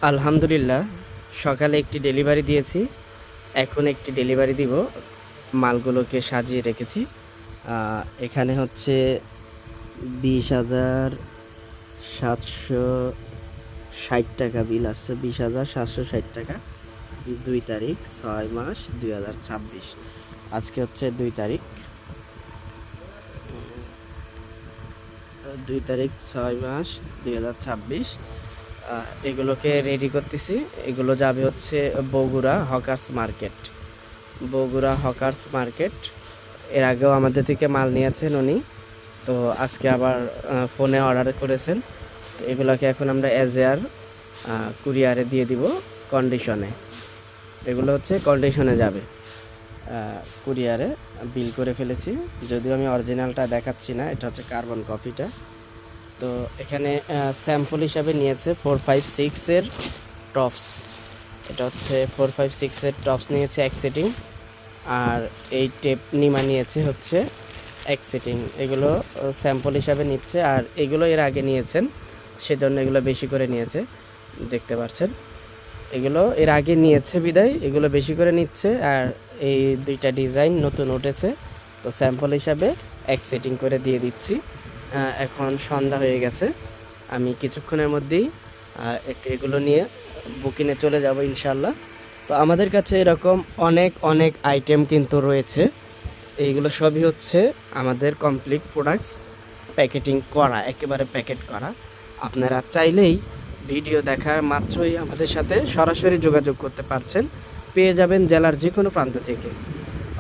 আলহামদুলিল্লাহ, সকালে একটি ডেলিভারি দিয়েছি। এখন একটি ডেলিভারি দিব। মালগুলোকে সাজিয়ে রেখেছি। এখানে হচ্ছে 20,760 টাকা বিল আসছে। 20,760 টাকা। 2 তারিখ 6 মাস 2026। আজকে হচ্ছে 2 তারিখ 2 তারিখ 6 মাস 2026। এগুলোকে রেডি করতেছি। এগুলো যাবে হচ্ছে Bogura hawkers market. Bogura hawkers market. এর আগেও আমাদের থেকে মাল নিয়েছেন উনি, তো আজকে আবার ফোনে অর্ডার করেছেন। তো এগুলোকে এখন আমরা এয়ার কুরিয়ারে দিয়ে দিব কন্ডিশনে। এগুলো হচ্ছে কন্ডিশনে যাবে কুরিয়ারে। বিল করে ফেলেছি, যদিও আমি অরিজিনালটা দেখাচ্ছি না। এটা হচ্ছে কার্বন কপিটা। তো এখানে স্যাম্পল হিসাবে নিয়েছে 456-এর টপস। এটা হচ্ছে 456-এর টপস নিয়েছে এক সেটিং, আর এই টেপ নিমা নিয়েছে হচ্ছে এক সেটিং। এগুলো স্যাম্পল হিসাবে নিচ্ছে, আর এগুলো এর আগে নিয়েছেন, সেজন্য এগুলো বেশি করে নিয়েছে। দেখতে পাচ্ছেন, এগুলো এর আগে নিয়েছে বিদায় এগুলো বেশি করে নিচ্ছে। আর এই দুইটা ডিজাইন নতুন উঠেছে, তো স্যাম্পল হিসাবে এক সেটিং করে দিয়ে দিচ্ছি। এখন সন্ধ্যা হয়ে গেছে, আমি কিছুক্ষণের মধ্যেই এগুলো নিয়ে বুকিংয়ে চলে যাব ইনশাল্লাহ। তো আমাদের কাছে এরকম অনেক অনেক আইটেম কিন্তু রয়েছে। এইগুলো সবই হচ্ছে আমাদের কমপ্লিট প্রোডাক্টস, প্যাকেটিং করা, একেবারে প্যাকেট করা। আপনারা চাইলেই ভিডিও দেখার মাত্রই আমাদের সাথে সরাসরি যোগাযোগ করতে পারছেন। পেয়ে যাবেন জেলার যে কোনো প্রান্ত থেকে।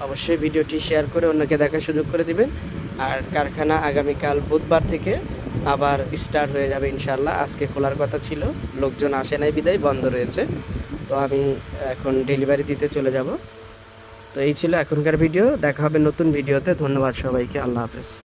অবশ্যই ভিডিওটি শেয়ার করে অন্যকে দেখার সুযোগ করে দিবেন। আর কারখানা আগামীকাল বুধবার থেকে আবার স্টার্ট হয়ে যাবে ইনশাল্লাহ। আজকে খোলার কথা ছিল, লোকজন আসে নাই বিদায় বন্ধ রয়েছে। তো আমি এখন ডেলিভারি দিতে চলে যাব। তো এই ছিল এখনকার ভিডিও। দেখা হবে নতুন ভিডিওতে। ধন্যবাদ সবাইকে। আল্লাহ হাফেজ।